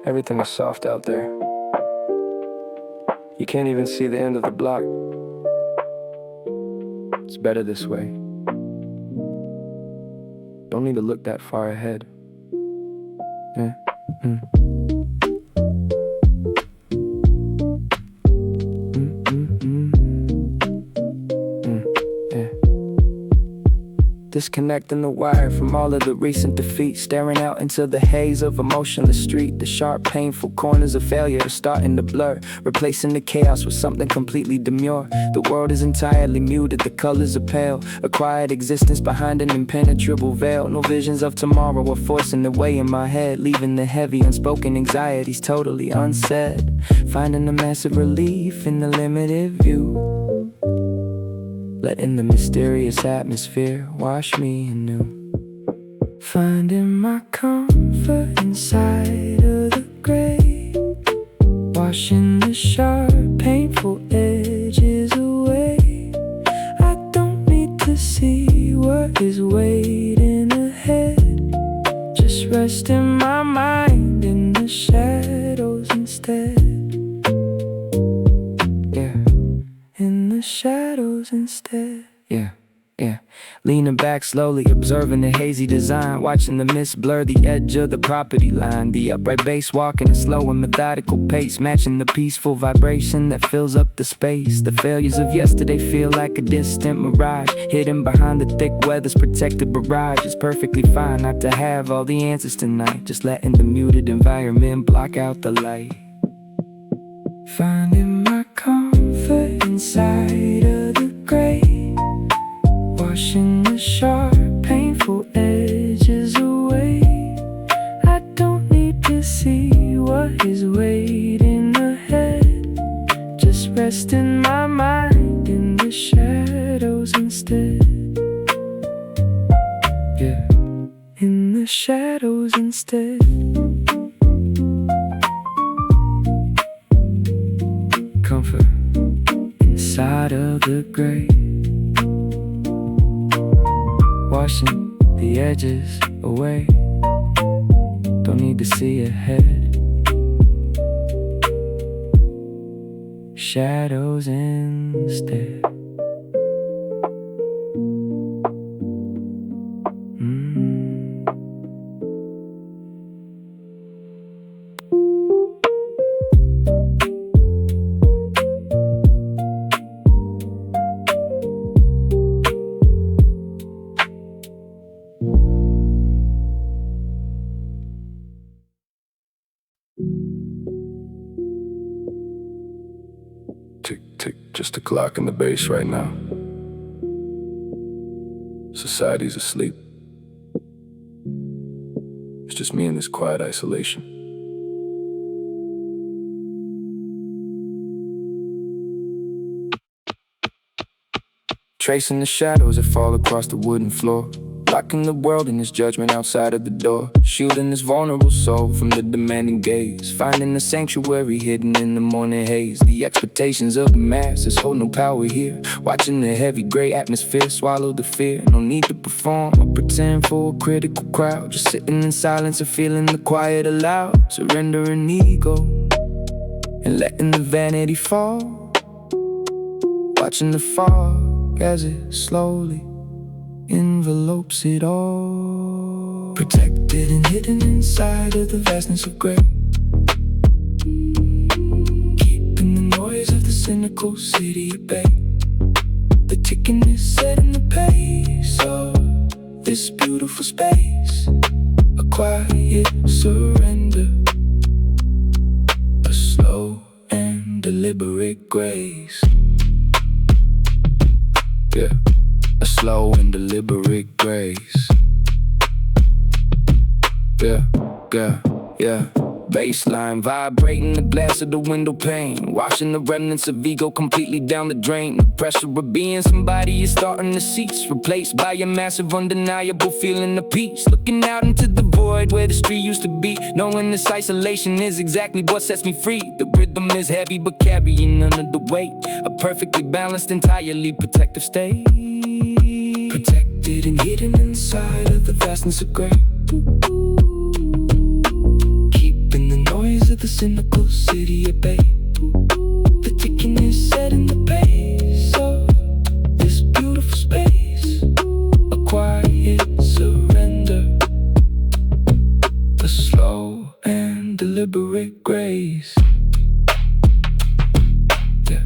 Everything is soft out there. You can't even see the end of the block. It's better this way. Don't need to look that far ahead. Yeah. Disconnecting the wire from all of the recent defeats, staring out into the haze of emotionless street. The sharp, painful corners of failure are starting to blur, replacing the chaos with something completely demure. The world is entirely muted, the colors are pale, a quiet existence behind an impenetrable veil. No visions of tomorrow are forcing their way in my head, leaving the heavy, unspoken anxieties totally unsaid. Finding a massive relief in the limited view, letting the mysterious atmosphere wash me anew. Finding my comfort inside of the gray, washing the sharp, painful edges away. I don't need to see what is waiting ahead, just resting my mind in the shadows instead. In the shadows instead. Yeah. Leaning back slowly, observing the hazy design, watching the mist blur the edge of the property line. The upright bass walking a slow and methodical pace, matching the peaceful vibration that fills up the space. The failures of yesterday feel like a distant mirage, hidden behind the thick weather's protected barrage. It's perfectly fine not to have all the answers tonight, just letting the muted environment block out the light. Finding my comfort inside of the gray, washing the sharp, painful edges away. I don't need to see what is waiting ahead, just resting my mind in the shadows instead. Yeah, in the shadows instead. Comfort inside of the gray, washing the edges away. Don't need to see ahead, shadows instead. Tick, tick, just a clock in the bass right now. Society's asleep. It's just me in this quiet isolation. Tracing the shadows that fall across the wooden floor, blocking the world in its judgment outside of the door, shielding this vulnerable soul from the demanding gaze, finding the sanctuary hidden in the morning haze. The expectations of the masses hold no power here, watching the heavy gray atmosphere swallow the fear. No need to perform or pretend for a critical crowd, just sitting in silence and feeling the quiet aloud, surrendering ego and letting the vanity fall, watching the fog as it slowly envelopes it all. Protected and hidden inside of the vastness of gray, keeping the noise of the cynical city at bay. The ticking is setting the pace of this beautiful space, a quiet surrender, a slow and deliberate grace. Yeah, a slow and deliberate grace. Yeah. Baseline vibrating the glass of the window pane, washing the remnants of ego completely down the drain. The pressure of being somebody is starting to cease, replaced by a massive undeniable feeling of peace. Looking out into the void where the street used to be, knowing this isolation is exactly what sets me free. The rhythm is heavy but carrying none of the weight, a perfectly balanced, entirely protective state. Protected and hidden inside of the vastness of gray, keeping the noise cynical city at bay. The ticking is setting the pace of this beautiful space. A quiet surrender, a slow and deliberate grace. Yeah,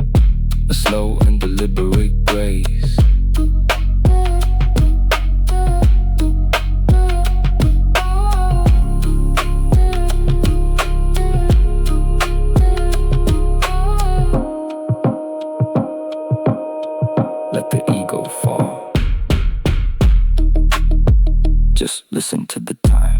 a slow and deliberate grace. Let the ego fall. Just listen to the time.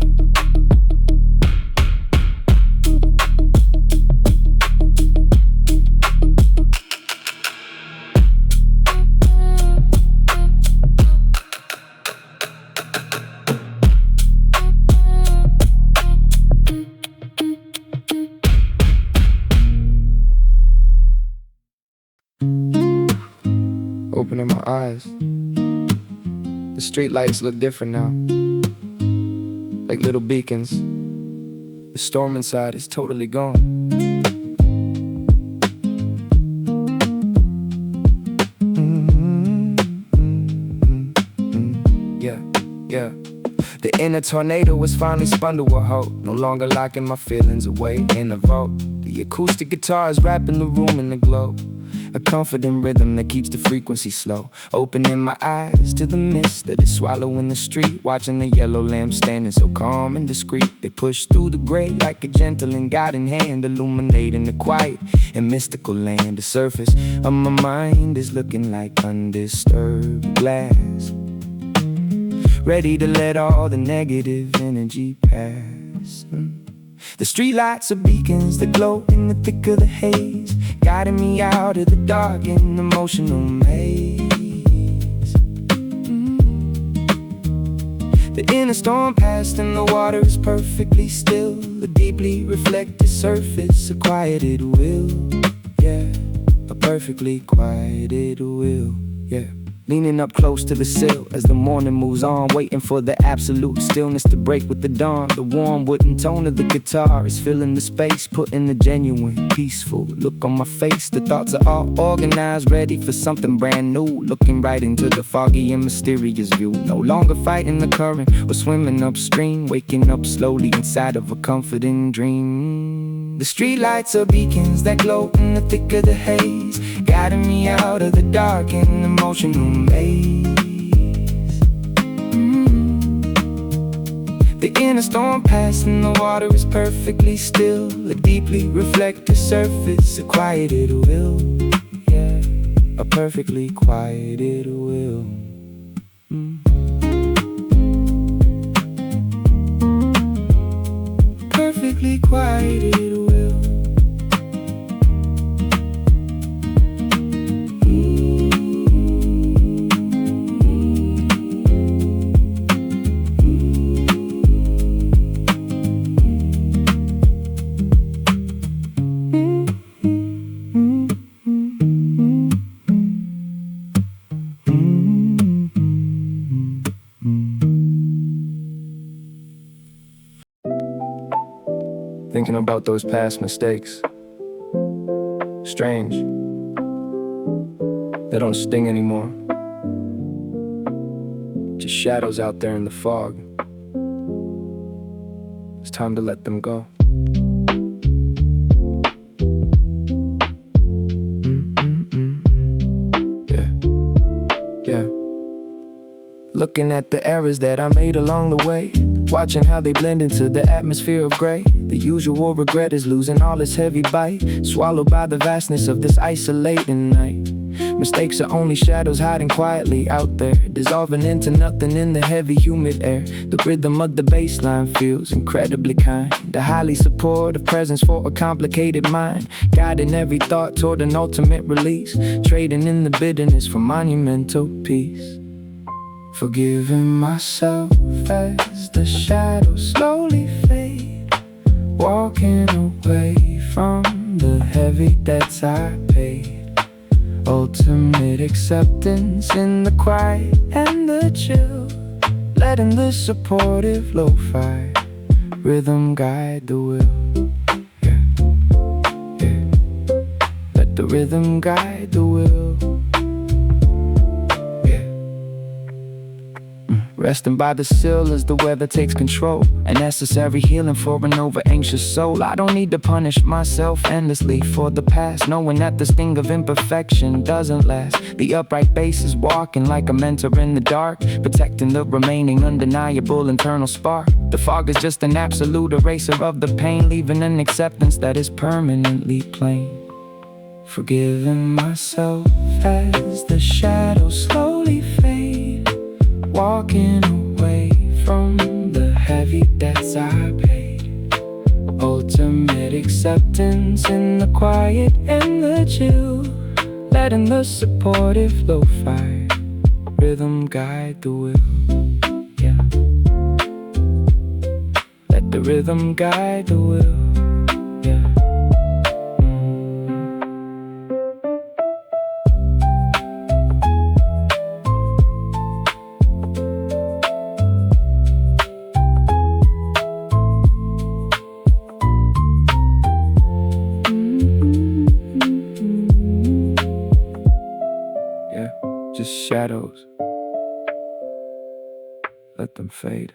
Opening my eyes, the street lights look different now, like little beacons. The storm inside is totally gone. Yeah. The inner tornado was finally spun to a halt, no longer locking my feelings away in a vault. The acoustic guitar is wrapping the room in the glow, a comforting rhythm that keeps the frequency slow. Opening my eyes to the mist that is swallowing the street, watching the yellow lamp standing so calm and discreet. They push through the gray like a gentle and guiding hand, illuminating the quiet and mystical land. The surface of my mind is looking like undisturbed glass, ready to let all the negative energy pass. The streetlights are beacons that glow in the thick of the haze, guiding me out of the dark and emotional maze. The inner storm passed and the water is perfectly still, a deeply reflected surface, a quieted will. Yeah, a perfectly quieted will. Yeah. Leaning up close to the sill as the morning moves on, waiting for the absolute stillness to break with the dawn. The warm wooden tone of the guitar is filling the space, putting a genuine, peaceful look on my face. The thoughts are all organized, ready for something brand new, looking right into the foggy and mysterious view. No longer fighting the current or swimming upstream, waking up slowly inside of a comforting dream. The streetlights are beacons that glow in the thick of the haze, guiding me out of the dark and emotional maze. The inner storm passed and the water is perfectly still, a deeply reflective surface, a quieted will. Yeah, a perfectly quieted will. Perfectly quieted will. Thinking about those past mistakes. Strange. They don't sting anymore. Just shadows out there in the fog. It's time to let them go. Yeah. Looking at the errors that I made along the way, watching how they blend into the atmosphere of gray. The usual regret is losing all its heavy bite, swallowed by the vastness of this isolating night. Mistakes are only shadows hiding quietly out there, dissolving into nothing in the heavy humid air. The rhythm of the bass line feels incredibly kind, a highly supportive presence for a complicated mind, guiding every thought toward an ultimate release, trading in the bitterness for monumental peace. Forgiving myself as the shadows slowly fade, walking away from the heavy debts I paid. Ultimate acceptance in the quiet and the chill, letting the supportive lo-fi rhythm guide the will. Yeah. the rhythm guide the will. Resting by the sill as the weather takes control. A necessary healing for an over-anxious soul. I don't need to punish myself endlessly for the past, knowing that the sting of imperfection doesn't last. The upright bass is walking like a mentor in the dark, protecting the remaining undeniable internal spark. The fog is just an absolute eraser of the pain, leaving an acceptance that is permanently plain. Forgiving myself as the shadows slowly fade, walking away from the heavy debts I paid. Ultimate acceptance in the quiet and the chill, letting the supportive Lofi rhythm guide the will. Yeah, let the rhythm guide the will. Yeah. Just shadows, let them fade.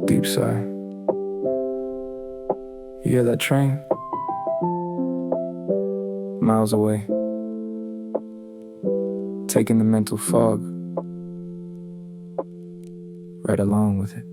Deep sigh. You hear that train? Miles away, taking the mental fog right along with it.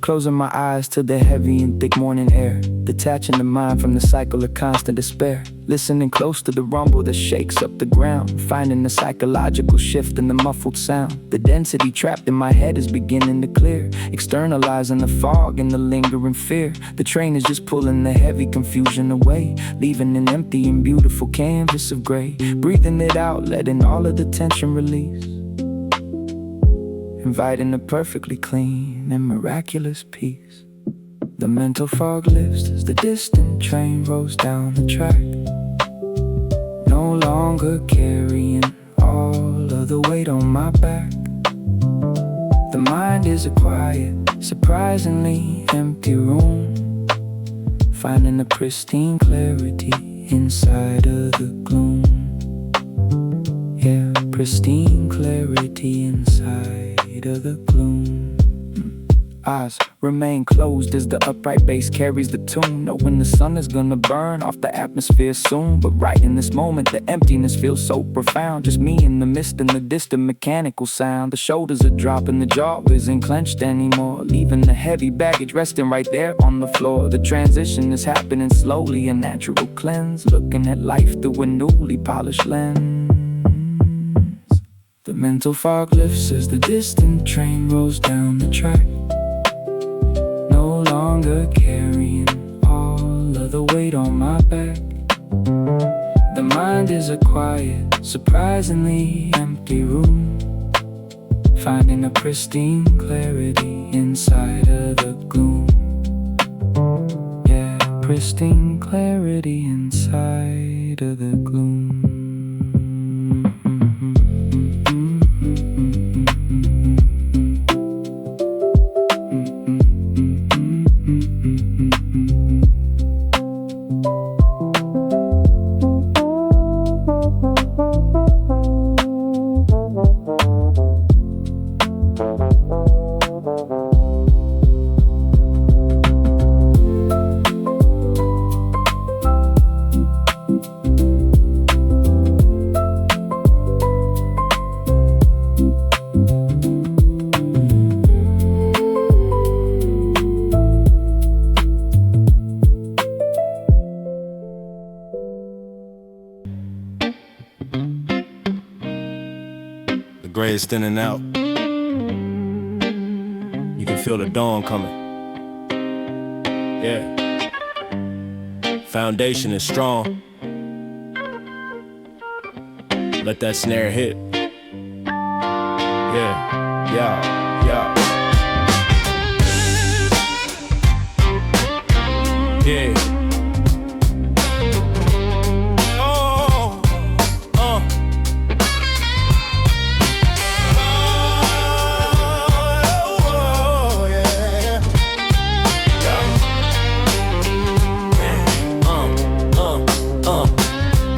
Closing my eyes to the heavy and thick morning air, detaching the mind from the cycle of constant despair. Listening close to the rumble that shakes up the ground, finding the psychological shift in the muffled sound. The density trapped in my head is beginning to clear, externalizing the fog and the lingering fear. The train is just pulling the heavy confusion away, leaving an empty and beautiful canvas of gray. Breathing it out, letting all of the tension release, inviting a perfectly clean and miraculous peace. The mental fog lifts as the distant train rolls down the track, no longer carrying all of the weight on my back. The mind is a quiet, surprisingly empty room, finding a pristine clarity inside of the gloom. Yeah, pristine clarity inside of the gloom. Eyes remain closed as the upright bass carries the tune, knowing the sun is gonna burn off the atmosphere soon. But right in this moment, the emptiness feels so profound. Just me in the mist and the distant mechanical sound. The shoulders are dropping, the jaw isn't clenched anymore, leaving the heavy baggage resting right there on the floor. The transition is happening slowly, a natural cleanse, looking at life through a newly polished lens. The mental fog lifts as the distant train rolls down the track, no longer carrying all of the weight on my back. The mind is a quiet, surprisingly empty room, finding a pristine clarity inside of the gloom. Yeah, pristine clarity inside of the gloom. Gray is thinning out. You can feel the dawn coming. Yeah. Foundation is strong. Let that snare hit. Yeah, yeah, yeah. Yeah. Oh,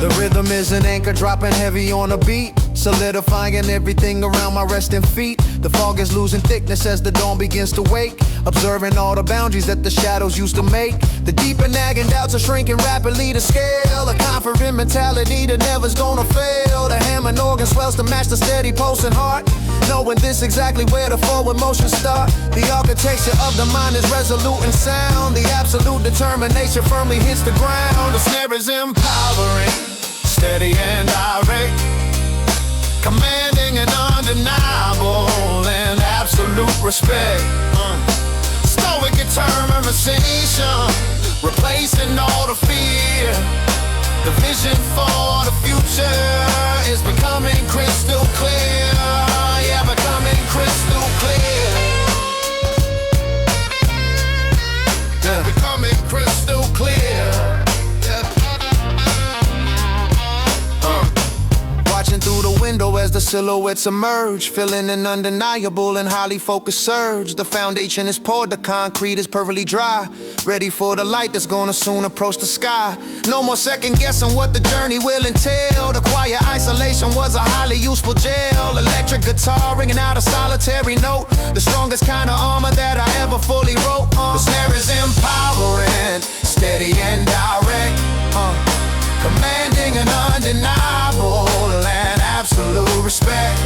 The rhythm is an anchor dropping heavy on a beat, solidifying everything around my resting feet. The fog is losing thickness as the dawn begins to wake, observing all the boundaries that the shadows used to make. The deep and nagging doubts are shrinking rapidly to scale, a confident mentality that never's gonna fail. The hammer and organ swells to match the steady pulsing heart, knowing this exactly where the forward motion start. The architecture of the mind is resolute and sound. The absolute determination firmly hits the ground. The snare is empowering, steady and direct, commanding and undeniable and absolute respect. Stoic determination, replacing all the fear. The vision for the future is becoming crystal clear. Yeah, becoming crystal clear. Yeah, becoming crystal clear. Watching through the window as the silhouettes emerge, feeling an undeniable and highly focused surge. The foundation is poured, the concrete is perfectly dry, ready for the light that's gonna soon approach the sky. No more second guessing what the journey will entail. The quiet isolation was a highly useful jail. Electric guitar ringing out a solitary note, the strongest kind of armor that I ever fully wrote. The snare is empowering, steady and direct, commanding and undeniable and absolute respect.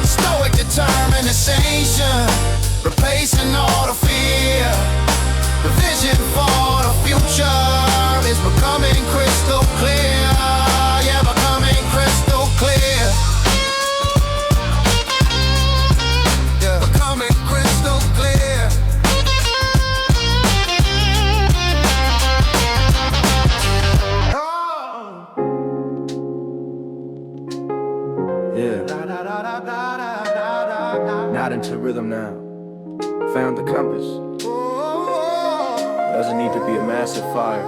Stoic determination, replacing all the fear. The vision for the future is becoming crystal clear. Yeah, becoming crystal clear. Yeah, becoming crystal clear. Yeah. Not into rhythm now. Found the compass. Doesn't need to be a massive fire.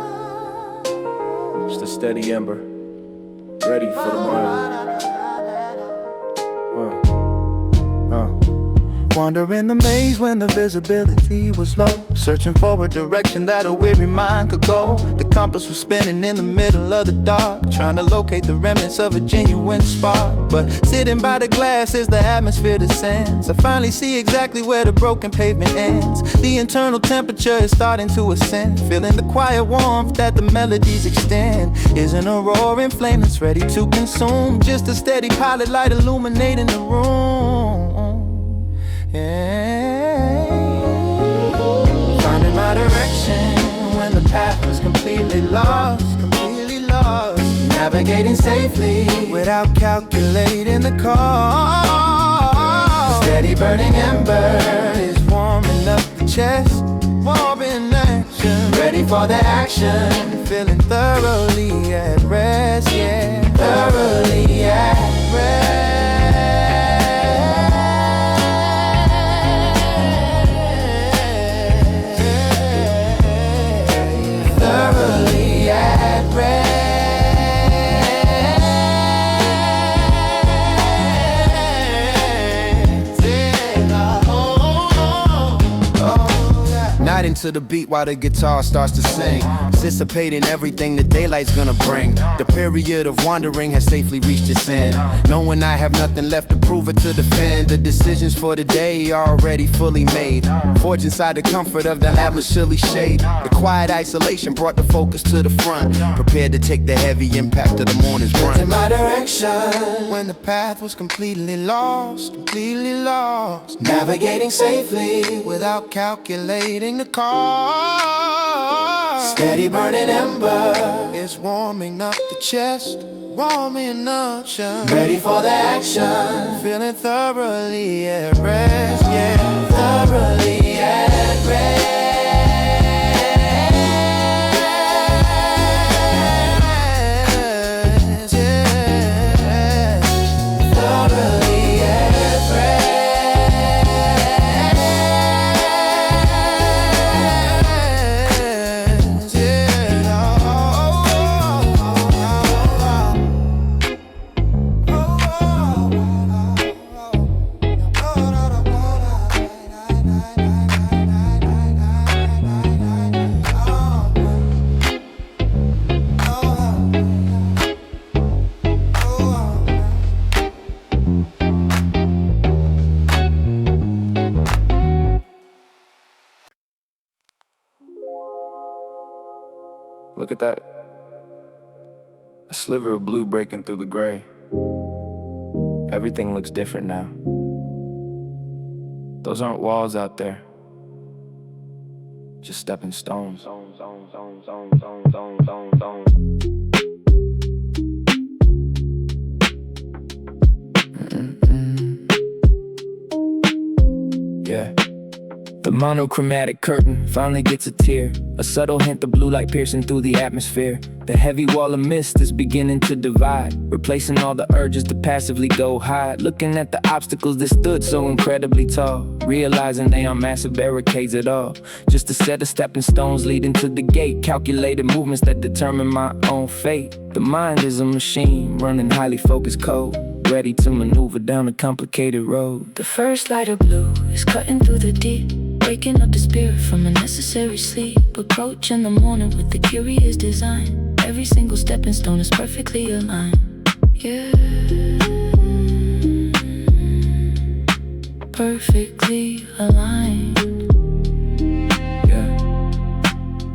Just a steady ember, ready for the morning. Wandering the maze when the visibility was low, searching for a direction that a weary mind could go. The compass was spinning in the middle of the dark, trying to locate the remnants of a genuine spark. But sitting by the glass as the atmosphere descends, I finally see exactly where the broken pavement ends. The internal temperature is starting to ascend, feeling the quiet warmth that the melodies extend. Isn't a roaring flame that's ready to consume, just a steady pilot light illuminating the room. Yeah. Finding my direction when the path was completely lost, navigating safely without calculating the cost. Steady burning ember is warming up the chest, warm in action, ready for the action, feeling thoroughly at rest, yeah, thoroughly at rest. Into the beat while the guitar starts to sing, anticipating everything the daylight's gonna bring. The period of wandering has safely reached its end, knowing I have nothing left to prove it to defend. The decisions for the day are already fully made, forged inside the comfort of the atlas chilly shade. The quiet isolation brought the focus to the front, prepared to take the heavy impact of the morning's run. In my direction when the path was completely lost, navigating safely without calculating the cost. Steady burning ember is warming up the chest, warming up, ready for the action, feeling thoroughly at rest, yeah, thoroughly at rest. Yeah. Look at that. A sliver of blue breaking through the gray. Everything looks different now. Those aren't walls out there, just stepping stones. Yeah. The monochromatic curtain finally gets a tear, a subtle hint of blue light piercing through the atmosphere. The heavy wall of mist is beginning to divide, replacing all the urges to passively go hide. Looking at the obstacles that stood so incredibly tall, realizing they aren't massive barricades at all, just a set of stepping stones leading to the gate. Calculated movements that determine my own fate. The mind is a machine running highly focused code, ready to maneuver down a complicated road. The first light of blue is cutting through the deep, waking up the spirit from a necessary sleep. Approaching the morning with the curious design. Every single stepping stone is perfectly aligned. Yeah, perfectly aligned.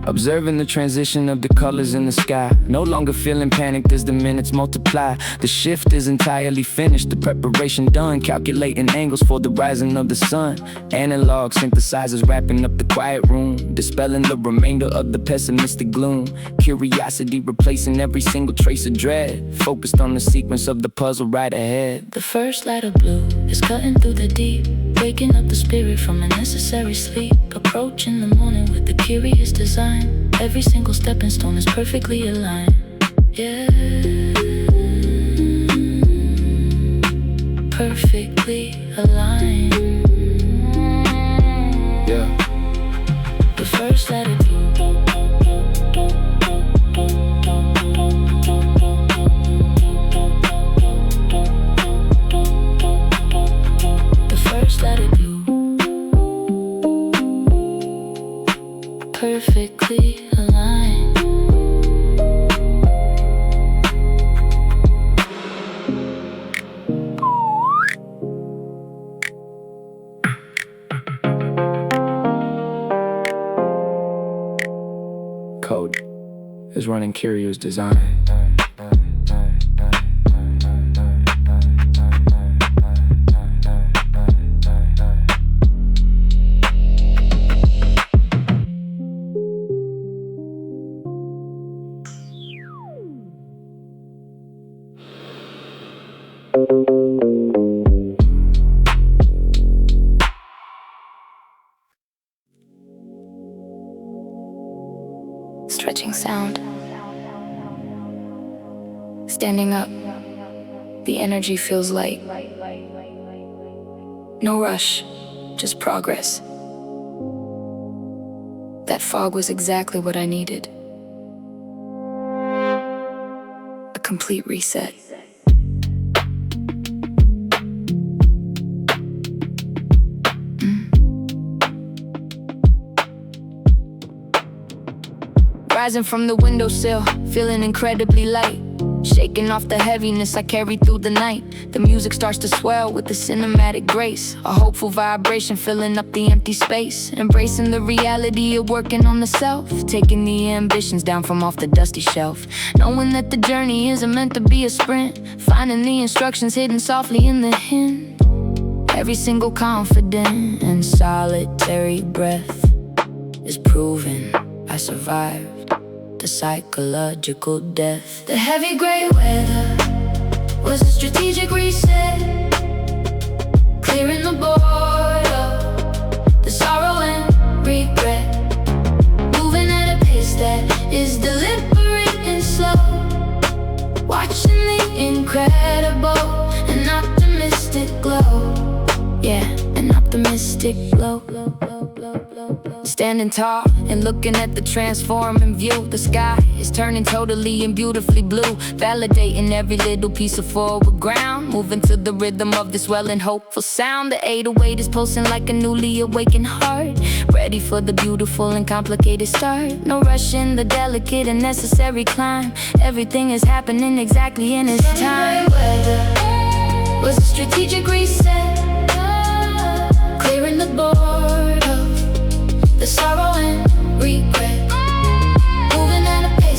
Observing the transition of the colors in the sky, no longer feeling panicked as the minutes multiply. The shift is entirely finished, the preparation done, calculating angles for the rising of the sun. Analog synthesizers wrapping up the quiet room, dispelling the remainder of the pessimistic gloom. Curiosity replacing every single trace of dread, focused on the sequence of the puzzle right ahead. The first light of blue is cutting through the deep, waking up the spirit from a necessary sleep. Approaching the morning with the curious design. Every single stepping stone is perfectly aligned. Yeah, perfectly aligned. Yeah. The first light of blue. The first light of blue. Perfectly aligned. Code is running Curio's design. Stretching sound. Standing up, the energy feels light. No rush, just progress. That fog was exactly what I needed. A complete reset. Rising from the windowsill, feeling incredibly light. Shaking off the heaviness I carried through the night. The music starts to swell with the cinematic grace. A hopeful vibration filling up the empty space. Embracing the reality of working on the self. Taking the ambitions down from off the dusty shelf. Knowing that the journey isn't meant to be a sprint. Finding the instructions hidden softly in the hint. Every single confident and solitary breath is proven I survived the psychological death. The heavy gray weather was a strategic reset, clearing the board up, the sorrow and regret. Moving at a pace that is deliberate and slow, watching the incredible and optimistic glow. Yeah, an optimistic glow. Standing tall and looking at the transforming view. The sky is turning totally and beautifully blue, validating every little piece of forward ground. Moving to the rhythm of this welling hopeful sound. The 808 is pulsing like a newly awakened heart, ready for the beautiful and complicated start. No rush in the delicate and necessary climb. Everything is happening exactly in its time. Weather was a strategic reset, clearing the board of the sorrow and regret. Moving at a pace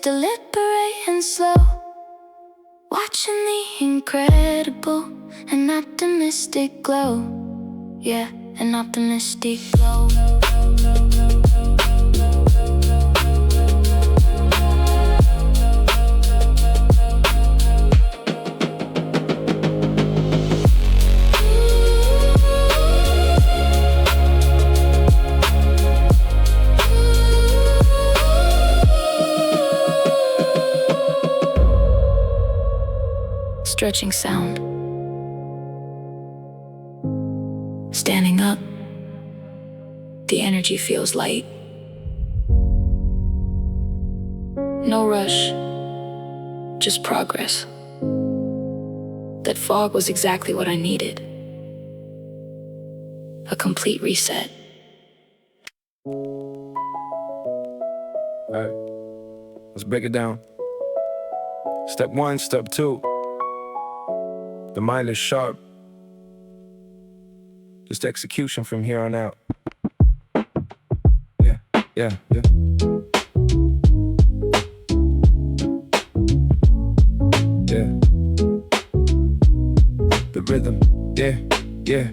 deliberate and slow, watching the incredible and optimistic glow. Yeah, an optimistic glow. Stretching sound. Standing up, the energy feels light. No rush, just progress. That fog was exactly what I needed. A complete reset. Alright, let's break it down. Step 1, step 2. The mind is sharp. Just execution from here on out. Yeah. The rhythm, yeah.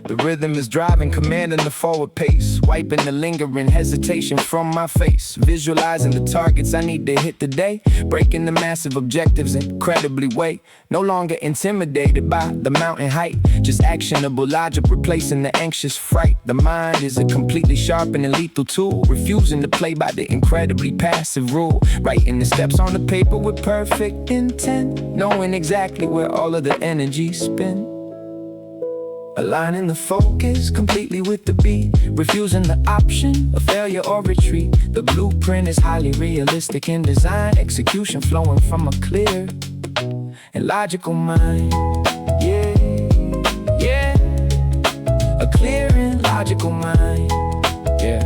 The rhythm is driving, commanding the forward pace, wiping the lingering hesitation from my face, visualizing the targets I need to hit today, breaking the massive objectives incredibly way. No longer intimidated by the mountain height, just actionable logic replacing the anxious fright. The mind is a completely sharpened and lethal tool, refusing to play by the incredibly passive rule, writing the steps on the paper with perfect intent, knowing exactly where all of the energy spent. Aligning the focus completely with the beat, refusing the option of failure or retreat. The blueprint is highly realistic in design, execution flowing from a clear and logical mind. Yeah. A clear and logical mind. Yeah.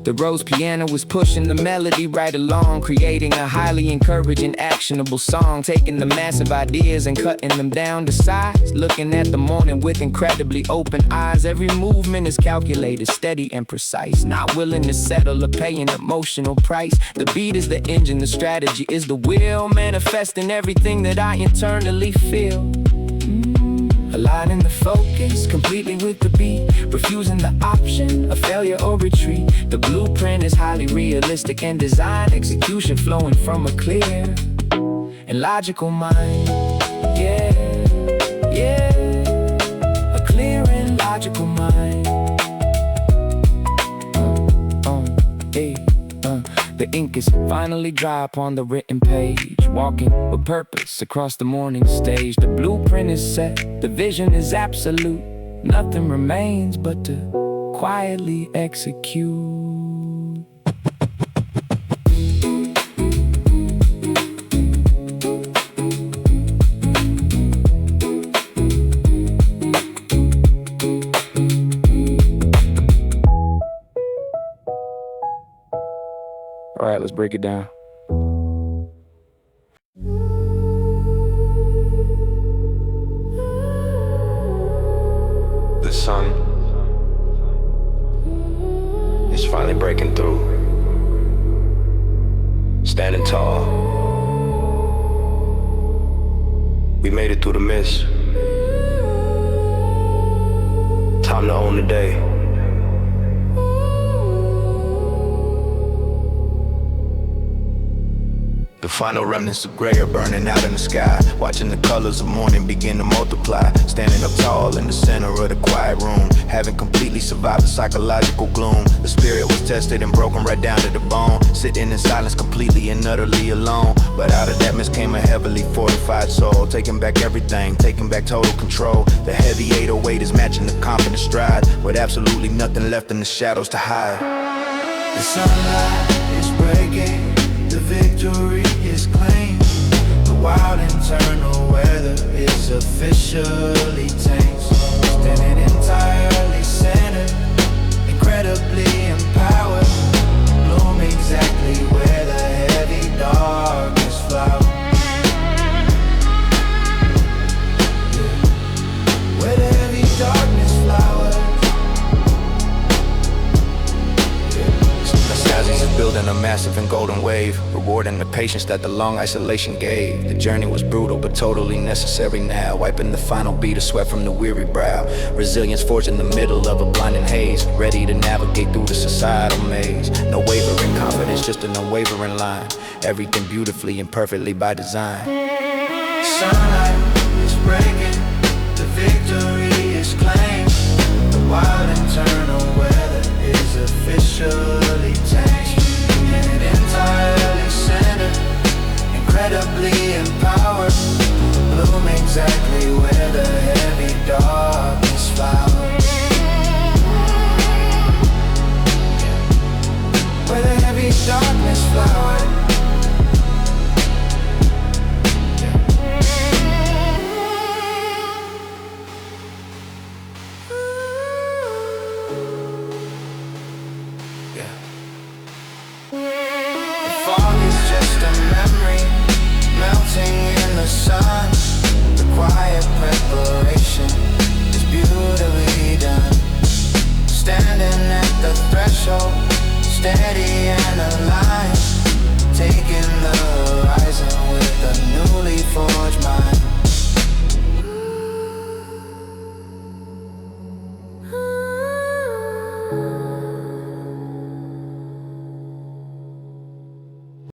The Rose piano was pushing the melody right along, creating a highly encouraging, actionable song, taking the massive ideas and cutting them down to size, looking at the morning with incredibly open eyes. Every movement is calculated, steady and precise, not willing to settle or pay an emotional price. The beat is the engine, the strategy is the will, manifesting everything that I internally feel. Aligning the focus completely with the beat, refusing the option of failure or retreat. The blueprint is highly realistic and designed, execution flowing from a clear and logical mind. Yeah. A clear and logical mind. The ink is finally dry upon the written page, walking with purpose across the morning stage. The blueprint is set, the vision is absolute. Nothing remains but to quietly execute. All right, let's break it down. The sun is finally breaking through, standing tall. We made it through the mist. Time to own the day. The final remnants of gray are burning out in the sky, watching the colors of morning begin to multiply. Standing up tall in the center of the quiet room, having completely survived the psychological gloom. The spirit was tested and broken right down to the bone, sitting in silence completely and utterly alone. But out of that mist came a heavily fortified soul, taking back everything, taking back total control. The heavy 808 is matching the confident stride, with absolutely nothing left in the shadows to hide. The sunlight is breaking, the victory is claimed. The wild internal weather is officially tamed. Standing entirely centered, incredibly empowered. Bloom exactly where the heavy darkness flowers. Where the heavy darkness flowers. The skies is building a massive and golden wave, rewarding the patience that the long isolation gave. The journey was brutal but totally necessary now, wiping the final bead of sweat from the weary brow. Resilience forged in the middle of a blinding haze, ready to navigate through the societal maze. No wavering confidence, just an unwavering line. Everything beautifully and perfectly by design. Sunlight is breaking, the victory is claimed. The wild internal weather is officially tamed. And entirely centered, incredibly empowered, bloom exactly where the heavy darkness flowers. Where the heavy darkness flowered. In the sun, the quiet preparation is beautifully done. Standing at the threshold, steady and alive.